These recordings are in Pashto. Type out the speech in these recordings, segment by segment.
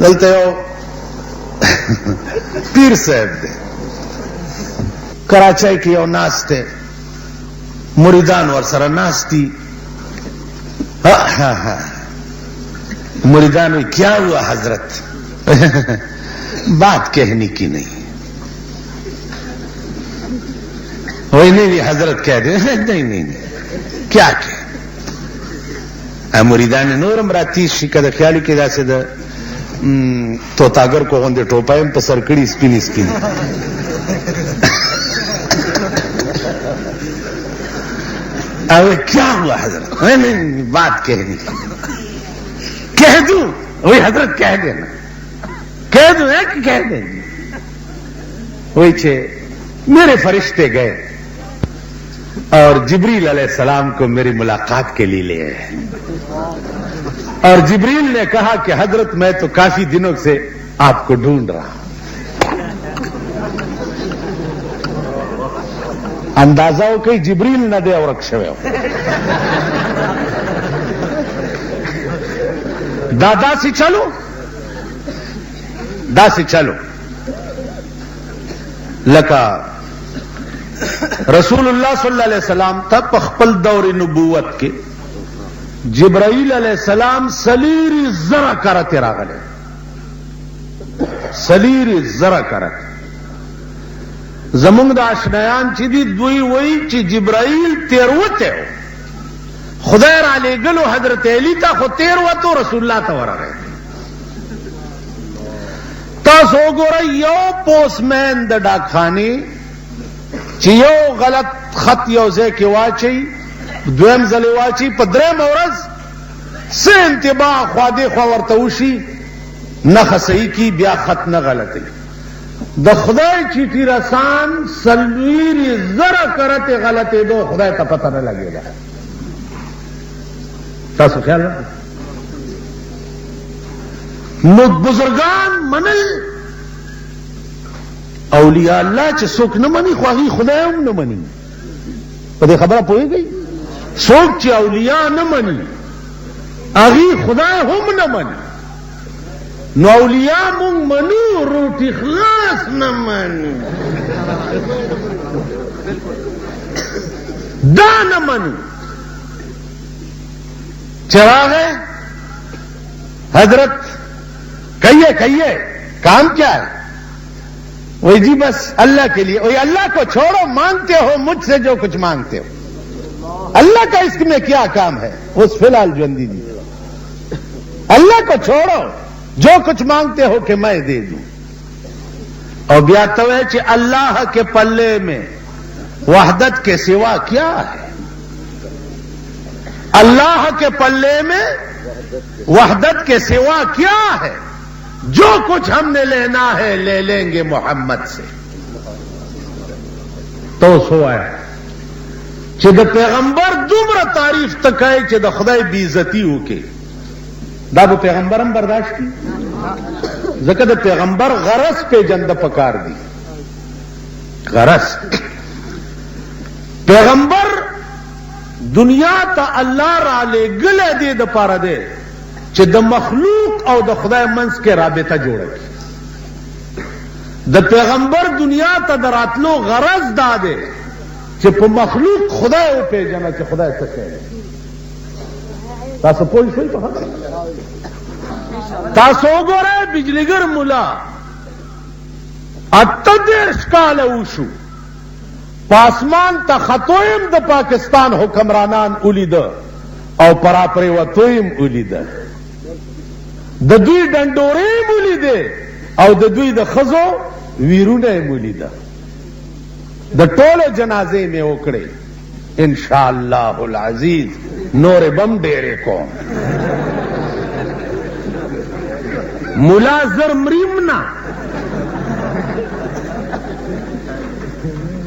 دلته یو پیر صاحب دی کراچۍ کې یو ناست دی مریدان ورسره ناست دي مریدان وی کیا ہوا حضرت بات کہنے کی نہیں وہی نہیں حضرت کہہ دے نہیں نہیں کیا کہ مریدان نورم راتی شي کده خیالي کې داسې د توتاګر کو غوندې ټوپایم په سر کړي سپینې سپینې او کیا ہوا حضرت نہیں بات کہنے کی کہہ دوں وہی حضرت کہہ دینا کہہ دوں کہ کہہ دیں وہی چھے میرے فرشتے گئے اور جبریل علیہ السلام کو میری ملاقات کے لیے لے آئے اور جبریل نے کہا کہ حضرت میں تو کافی دنوں سے آپ کو ڈھونڈ رہا ہوں اندازہ ہو کہ جبریل نہ دے اور رکشوے ہو دادا سی چلو لکا رسول اللہ صلی اللہ علیہ وسلم تا پخپل دور نبوت کے جبرائیل علیہ السلام سلیری زرہ کرتے راغلے سلیری زرہ کرتے زمونږ د آشنایان چې دي دوی وایي چې جبرائیل تیروته و خدای را لېږلو حضرت علی ته خو تیروته رسول الله ته ورغی تاسو وګورئ یو پوسټمین د ډاکخانې چې یو غلط خط یو ځای کې واچوي دویم ځلې واچوي په درېیمه ورځ څه انتباه خوا دې خوا ورته وشي نښه صحیح کي بیا خط نه غلطوي د خدای چیټی رسان سلویری زره کرتے غلطے دو خدای ته پتہ نه لګیږي تاسو خیال نو بزرگان منل اولیاء الله چې څوک نه مني خو هغه خدای هم نه مني په دې خبره پوهیږئ څوک چې اولیاء نه مني هغه خدای هم نه مني نو اولیاء مونږ منو روټي خلاص نه منو دا نه منو چراغ ہے حضرت کہیے کام کیا ہے وہی جی بس اللہ کے لیے وہی اللہ کو چھوڑو مانگتے ہو مجھ سے جو کچھ مانگتے ہو اللہ کا اس میں کیا کام ہے اس فی الحال جوندی جی اللہ کو چھوڑو جو کچھ مانگتے ہو کہ میں دے دوں اور بیاتو ہے کہ اللہ کے پلے میں وحدت کے سوا کیا ہے اللہ کے پلے میں وحدت کے سوا کیا ہے جو کچھ ہم نے لینا ہے لے لیں گے محمد سے تو سوا ہے کہ دا پیغمبر دومره تعریف تکای چې د خدای بی عزتی وکي دا به پیغمبر هم برداشت کی ځکه د پیغمبر غرض پیژنده پکار دی غرض پیغمبر دنیا ته الله را لېږلی دی د پاره دی چې د مخلوق او د خدای منځ کې رابطه جوړه کړي د پیغمبر دنیا ته د راتلو غرض دا دی چې په مخلوق خدای وپېژنه چې خدای څه کوي تاسو پوه شئ په خبره تاسو وګورئ بجلیګر مولا 38 کاله وشو پاسمان ته خطویم د پاکستان حکمرانان ولیده او پراپرې وتویم ولیده د دوی ډنډورې ولیده او د دوی د ښځو ویرونه یې ولیده د ټولو جنازې مې وکړې ان شاء الله العزیز نور بم ډېرې کوم مولا زر مریم نه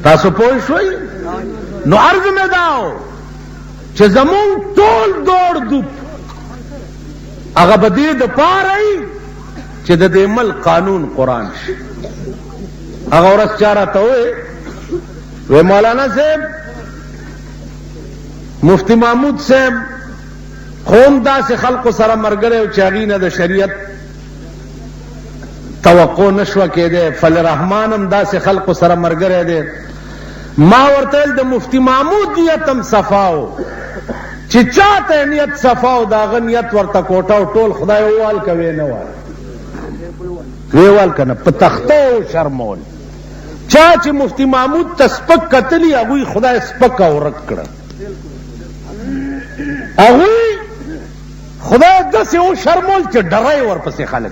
تاسو پوه شئ نو عرض مې داو چې زمونږ ټول دوړ دوپ هغه به دې دپاره وي چې د دې ملک قانون قرآن شي هغه ورځ چا راته وی مولانا صاحب مفتی محمود صاحب خوم داسې خلقو سره ملګری و چې هغې نه د شریعت توقع نشوه کېده. فلرحمان هم داسې خلقو سره ملګری دی. ما ورته ویل د مفتی محمود نیت هم صفاو، چې چاته نیت صفاو د هغه نیت ورته کوټه او ټول خدای ووال کوي نه وال ویوال کنه په تختو شرمول. چا چې مفتی محمود ته سپک کتلی هغوی خدای سپک او ورک کړه. هغوی خدای داسې و شرمول چې ډری ورپسې خلک.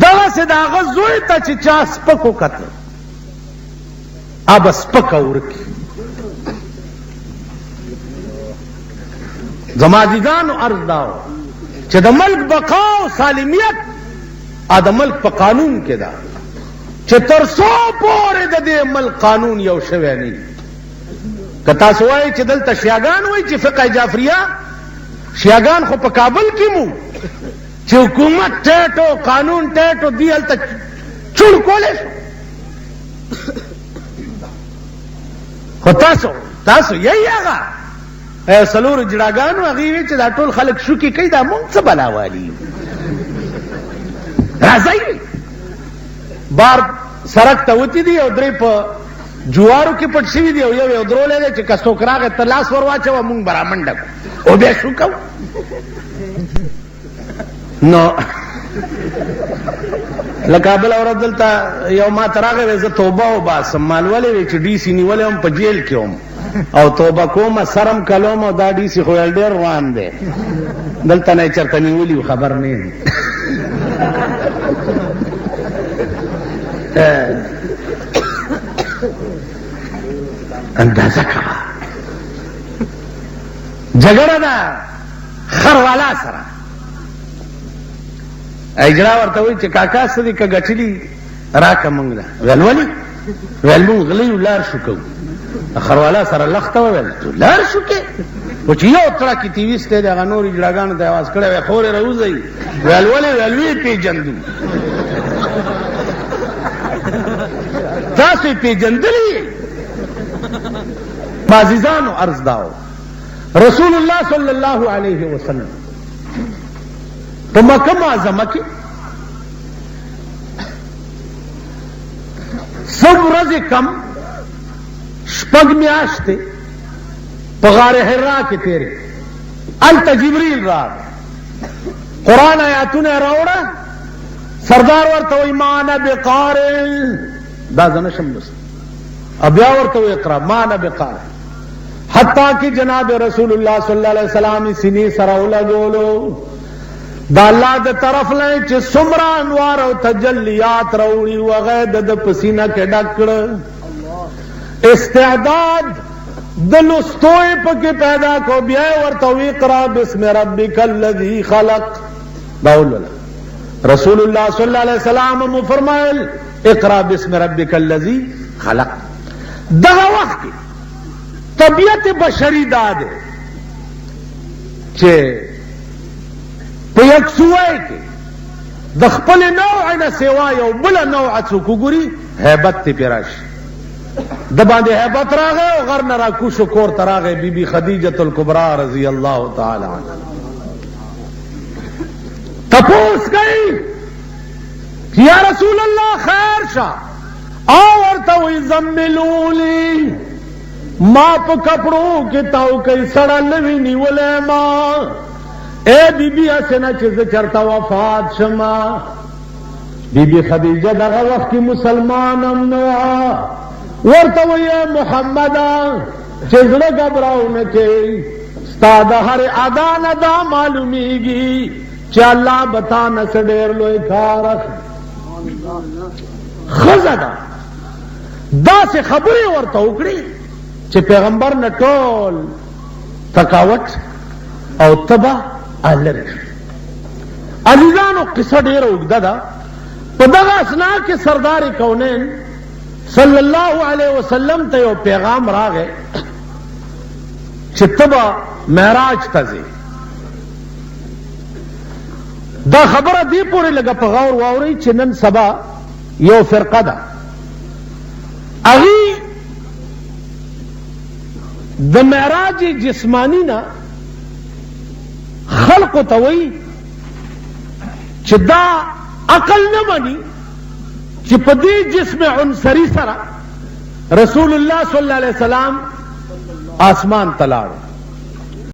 دغسې د هغه زوی ته چې چا سپک وکتل اب سپک او ورکی. زما عزیزانو عرض داو چې د ملک بقا او سالمیت د ملک په قانون کې ده چې تر څو پورې د دې ملک قانون یو شوی نه. که تاسو وایئ چې دلته شیعاګان وایي چې فقه جعفریه، شیعاګان خو په کابل کې مو چې حکومت ټیټو قانون ټیټو دی هلته چور کولی شو. خو تاسو یې هغه څلورو جړاګانو هغې وی چې دا ټول خلک شوکې کوي، دا مونږ څه بلاوالي راځئ. بار سړک ته وتي دي او درې په جوارو کې پټ شوي دي او یو درولی دی چې که څوک راغی ته لاس ور واچوه مونږ به رامنډه کړو او بیا شو کوو. نو لکه بله ورځ دلته یو ما ته راغی زه توبه وباسم. مال ولې وی چې ډي سي نیولی هم په جیل کې وم او توبه کومه سرم کلوم او دا ډي سي خو ډېر روان دی. دلته نه یې چېرته نیولي خبر نه یم. اندازه کوه جګړه ده خروالا سره. اجرا ورته وایي چې کاکا څه دي که ګټلي راکه مونږ له. ویل ولې؟ ویل مونږ غلی لار شو کوو. خروالا سره لخته وویل تو لار شو کې خو چې یو تړه کې تیویستی دی هغه نورې جړاګانو ته یې اواز کړی وی خورې راوځئ. ویل ولې؟ ویل ویې پېژندو. تاسو یې پېژندلي. عزیزانو عرض داو رسول الله صلی الله علیه وسلم په مکه معظمه کې څو ورځې کم شپږ میاشتې په غار حرا کې تېرې. هلته جبریل راغی، قرآن آیاتونه یې راوړه. سردار ورته وایي ما نه بقارئ، دا زه نشم لوستی. بیا ورته وایي اقرا ما نه بقارئ. حتی کہ جناب رسول اللہ صلی اللہ علیہ وسلم سینې سره ولګولو دا الله د طرف نه چې څومره انوار او تجلیات راوړي وغه د پسینه کې ډک کړ. استعداد د لوستو پکې پیدا کو. بیا ورته وی اقرا بسم ربک الذی خلق. باول رسول الله صلی الله علیه وسلم مو فرمایل اقرا بسم ربک الذی خلق. دغه وخت طبیعت بشری دا ده چې په یک سوای کې د خپل نوع نه سوا یو بل نوع څوک وګوري هیبت ته پیراش د باندې هیبت راغی او غر نه راکوشو کور ته راغی. بی بی خدیجه الکبرا رضی الله تعالی عنها تپوس گئی یا رسول اللہ خیر شا ورته وی زملولی ما په کپڑو کې تاو کوي سړه نوی نیولې ما. اے بی بی اسنه چې زه چرته وفات شما. بی بی خدیجه دغه وخت کې مسلمان هم نه ورته وی محمد چې زړه غبراو نه کوي ستا د هر ادا نه دا معلومیږي چې الله بتا نه ډېر لوی کار ښځه ده. داسې خبرې ورته وکړي چې پیغمبر نه ټول تکاوت او تبا لري. عزیزانو قصه ډیره اوږده ده. په دغه اثنا کې سردار کونین صلی الله علیه وسلم ته یو پیغام راغی چې تبا معراج ته ځې. دا خبره دی پورې لګه په غور واورئ چې نن سبا یو فرقه ده هغې د معراج جسمانی نه خلقو ته وایي چې دا عقل نه مني چې په دې جسم عنصري سره رسول الله صلی الله علیه وسلم آسمان ته لاړ.